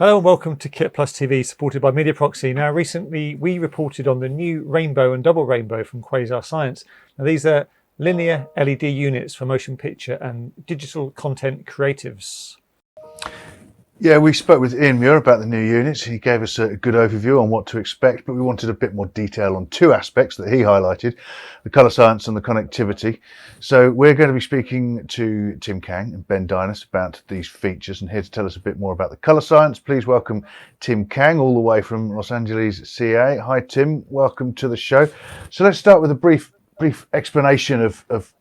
Hello and welcome to KitPlus TV, supported by Mediaproxy. Now, recently we reported on the new rainbow and double rainbow from Quasar Science. Now, these are linear LED units for motion picture and digital content creatives. Yeah, we spoke with Ian Muir about the new units. He gave us a good overview on what to expect, but we wanted a bit more detail on two aspects that he highlighted, the colour science and the connectivity. So we're going to be speaking to Tim Kang and Ben Dynas about these features, and here to tell us a bit more about the colour science, please welcome Tim Kang, all the way from Los Angeles, CA. Hi, Tim. Welcome to the show. So let's start with a brief explanation of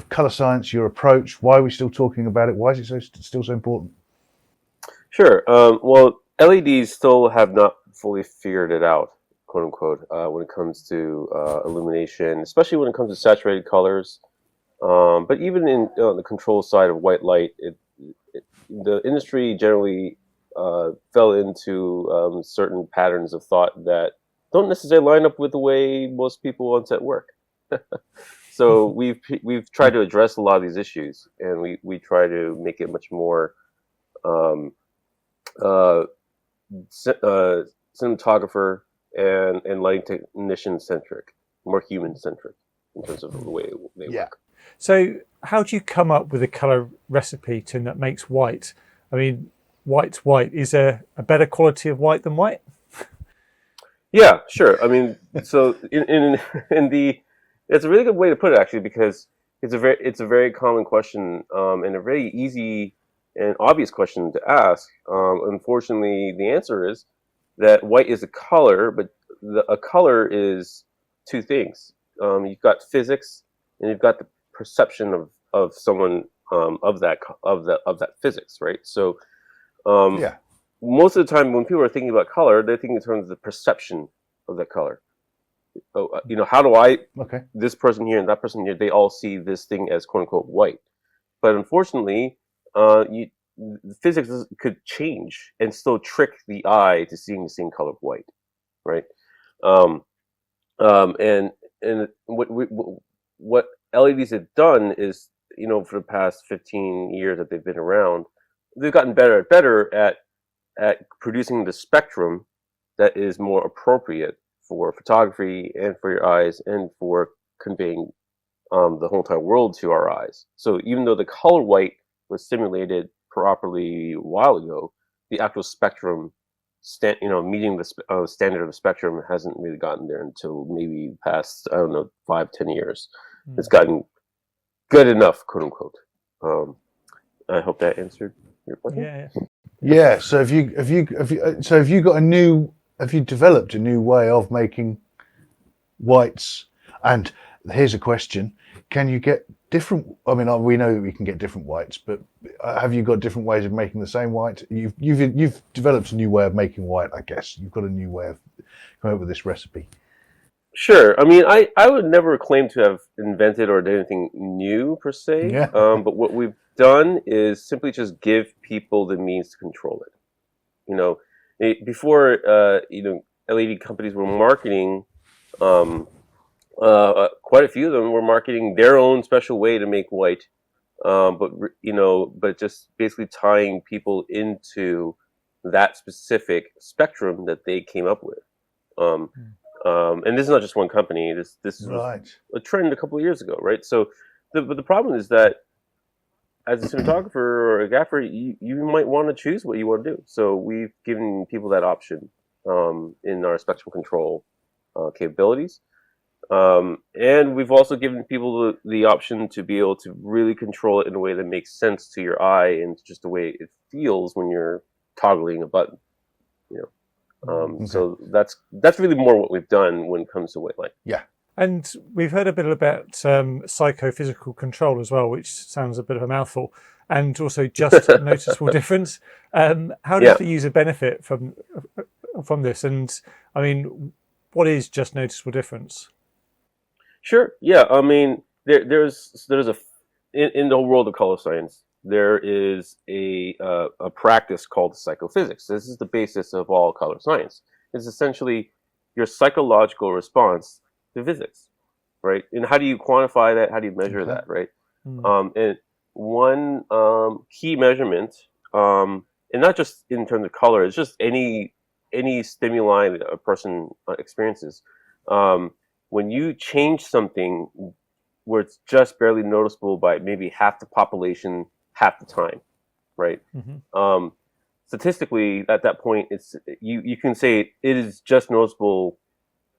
colour science, your approach, why are we still talking about it, why is it still so important? Sure. Well, LEDs still have not fully figured it out, quote unquote, when it comes to illumination, especially when it comes to saturated colors. But even in the control side of white light, the industry generally fell into certain patterns of thought that don't necessarily line up with the way most people on set work. So we've tried to address a lot of these issues, and we try to make it much more cinematographer and lighting technician centric, more human centric in terms of the way they work. So how do you come up with a color recipe, Tim, that makes white? I mean, white's white. Is there a better quality of white than white? Yeah, sure. I mean, so in the, it's a really good way to put it, actually, because it's a very common question, and a very easy and obvious question to ask. Unfortunately, the answer is that white is a color, but a color is two things. You've got physics, and you've got the perception of someone of that physics, right? So, most of the time when people are thinking about color, they're thinking in terms of the perception of that color. How do I? Okay. This person here and that person here, they all see this thing as quote unquote white, but unfortunately, physics could change and still trick the eye to seeing the same color of white, right? And what LEDs have done is, for the past 15 years that they've been around, they've gotten better at producing the spectrum that is more appropriate for photography and for your eyes and for conveying the whole entire world to our eyes. So even though the color white was simulated properly a while ago, the actual spectrum, meeting the standard of the spectrum hasn't really gotten there until maybe the past, 5-10 years. It's gotten good enough, quote unquote. I hope that answered your question. Yeah. So have you developed a new way of making whites? And here's a question: can you get different? I mean, we know that we can get different whites, but have you got different ways of making the same white? You've developed a new way of making white, I guess. You've got a new way of coming up with this recipe. Sure. I mean, I would never claim to have invented or done anything new per se. Yeah. But what we've done is simply just give people the means to control it. Before LED companies were marketing. Quite a few of them were marketing their own special way to make white, but just basically tying people into that specific spectrum that they came up with. And this is not just one company. This is a trend a couple of years ago, right? So, but the problem is that as a cinematographer or a gaffer, you might want to choose what you want to do. So we've given people that option in our spectral control capabilities. And we've also given people the option to be able to really control it in a way that makes sense to your eye and just the way it feels when you're toggling a button. So that's really more what we've done when it comes to white light. Yeah. And we've heard a bit about psychophysical control as well, which sounds a bit of a mouthful, and also just noticeable difference. How does the user benefit from this? And I mean, what is just noticeable difference? Sure. Yeah. I mean, there's in the world of color science, there is a practice called psychophysics. This is the basis of all color science. It's essentially your psychological response to physics, right? And how do you quantify that? How do you measure that, right? And one key measurement and not just in terms of color. It's just any stimuli that a person experiences. When you change something where it's just barely noticeable by maybe half the population half the time, right? Statistically, at that point, it's you can say it is just noticeable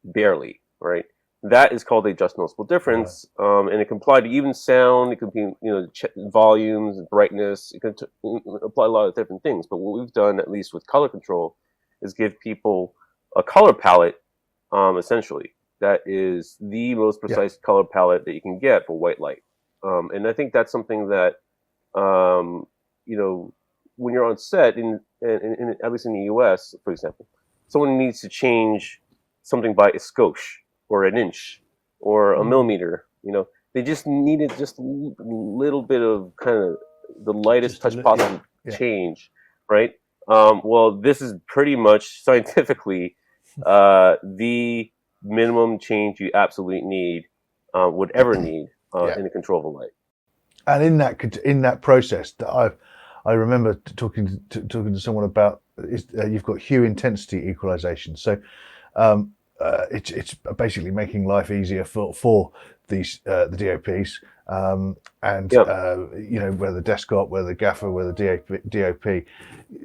barely, right? That is called a just noticeable difference, and it can apply to even sound. It can be, volumes, brightness. It can apply a lot of different things. But what we've done, at least with color control, is give people a color palette, essentially, that is the most precise color palette that you can get for white light. And I think that's something that, when you're on set, in at least in the U.S., for example, someone needs to change something by a skosh or an inch or a millimeter. They just needed just a little bit of kind of the lightest touch possible change, right? Well, this is pretty much scientifically the minimum change you absolutely need, would ever need in the control of a light. And in that process, I remember talking to someone about you've got hue intensity equalization. So it's basically making life easier for these the DOPs, whether desktop, whether gaffer, whether DOP.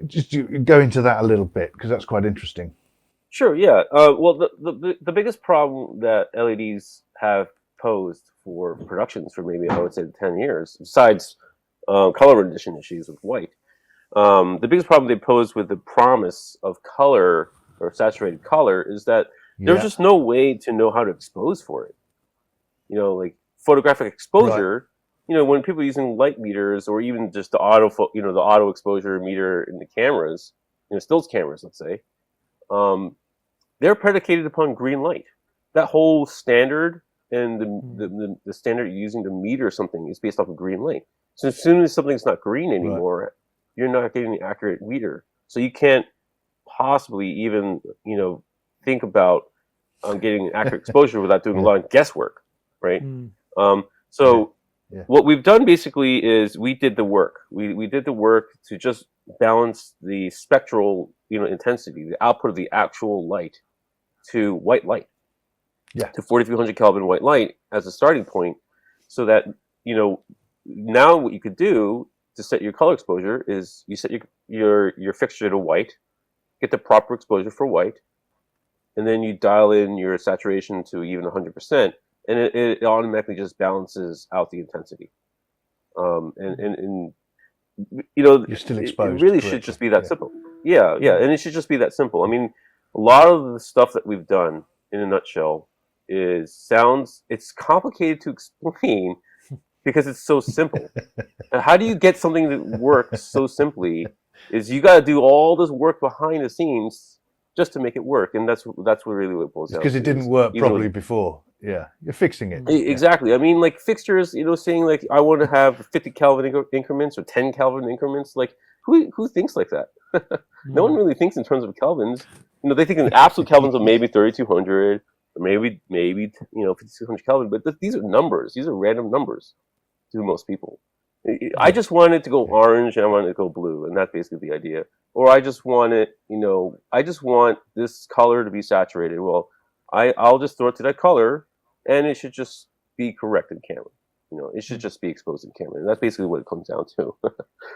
Just go into that a little bit, because that's quite interesting. Sure. Yeah. Well, the biggest problem that LEDs have posed for productions for maybe, I would say, 10 years, besides color rendition issues with white, the biggest problem they pose with the promise of color or saturated color is that there's just no way to know how to expose for it. Like photographic exposure. Right. When people are using light meters, or even just the auto exposure meter in the cameras, stills cameras, let's say, they're predicated upon green light. That whole standard and the standard you're using to meter something is based off of green light. So as soon as something's not green anymore, you're not getting the accurate meter. So you can't possibly even, think about getting an accurate exposure without doing a lot of guesswork, right? What we've done basically is we did the work. We did the work to just balance the spectral, intensity, the output of the actual light, to white light, to 4,300 Kelvin white light as a starting point, so that now what you could do to set your color exposure is you set your fixture to white, get the proper exposure for white, and then you dial in your saturation to even 100%, and it automatically just balances out the intensity. You're still exposed. It really should just be that simple. Yeah, and it should just be that simple. I mean, a lot of the stuff that we've done, in a nutshell, it's complicated to explain because it's so simple. How do you get something that works so simply? Is you got to do all this work behind the scenes just to make it work, and that's really what it boils down to. Because it didn't work properly before. Yeah, you're fixing it. Exactly. I mean, like fixtures, saying like I want to have 50 Kelvin increments or 10 Kelvin increments. Like who thinks like that? No one really thinks in terms of kelvins. They think in absolute kelvins of maybe 3,200 or maybe 5,600 Kelvin. But these are numbers. These are random numbers to most people. I just want it to go orange and I want it to go blue, and that's basically the idea. Or I just want it, I just want this color to be saturated. Well, I'll just throw it to that color, and it should just be correct in camera. It should just be exposed in camera, and that's basically what it comes down to.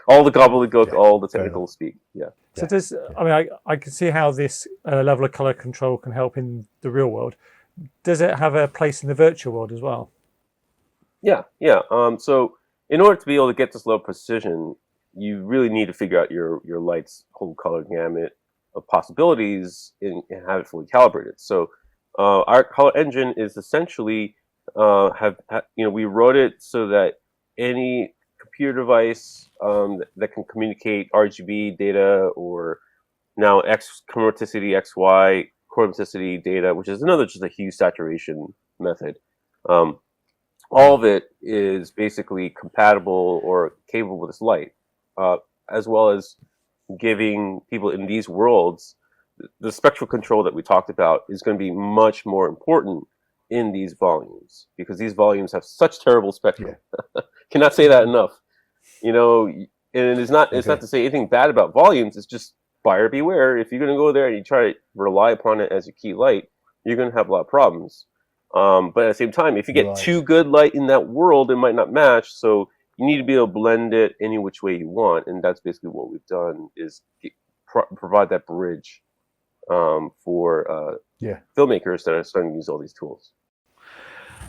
All the gobbledygook, all the technical speak. Yeah. So I can see how this level of color control can help in the real world. Does it have a place in the virtual world as well? Yeah. So in order to be able to get this level of precision, you really need to figure out your light's whole color gamut of possibilities and have it fully calibrated. So our color engine is essentially we wrote it so that any computer device that can communicate RGB data, or now X chromaticity, XY chromaticity data, which is another just a hue saturation method. All of it is basically compatible or capable with this light, as well as giving people in these worlds the spectral control that we talked about is going to be much more important in these volumes, because these volumes have such terrible spectrum. Cannot say that enough. And it's not to say anything bad about volumes. It's just buyer beware. If you're going to go there and you try to rely upon it as your key light, you're going to have a lot of problems. But at the same time, if you get too good light in that world, it might not match. So you need to be able to blend it any which way you want, and that's basically what we've done, is provide that bridge for filmmakers that are starting to use all these tools.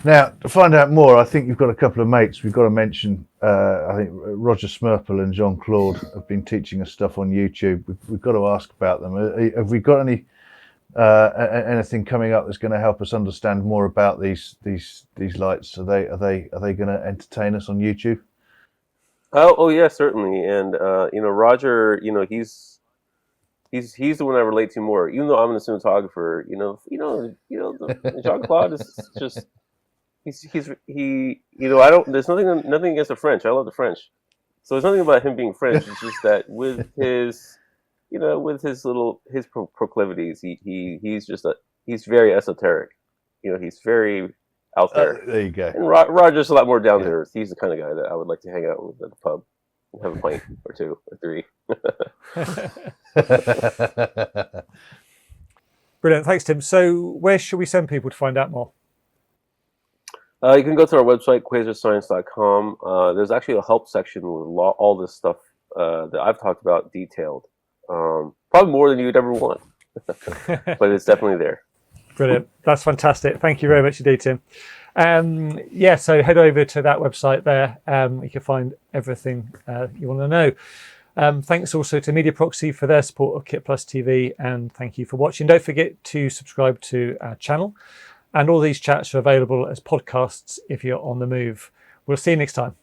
Now, to find out more, I think you've got a couple of mates. We've got to mention, I think Roger Smurple and Jean-Claude have been teaching us stuff on YouTube. We've got to ask about them. Have we got anything coming up that's going to help us understand more about these lights? Are they going to entertain us on YouTube? Oh yeah, certainly. And Roger, he's the one I relate to more. Even though I'm a cinematographer, Jean-Claude is just I don't. There's nothing against the French. I love the French. So there's nothing about him being French. It's just that with his proclivities, he's very esoteric. He's very out there. There you go. And Roger's a lot more down to earth. He's the kind of guy that I would like to hang out with at the pub and have a pint or two or three. Brilliant. Thanks, Tim. So where should we send people to find out more? You can go to our website, quasarscience.com. There's actually a help section with all this stuff that I've talked about detailed. Probably more than you'd ever want. But it's definitely there. Brilliant. That's fantastic. Thank you very much indeed, Tim. So head over to that website there. You can find everything you want to know. Thanks also to Mediaproxy for their support of KitPlus TV, and thank you for watching. Don't forget to subscribe to our channel, and all these chats are available as podcasts if you're on the move. We'll see you next time.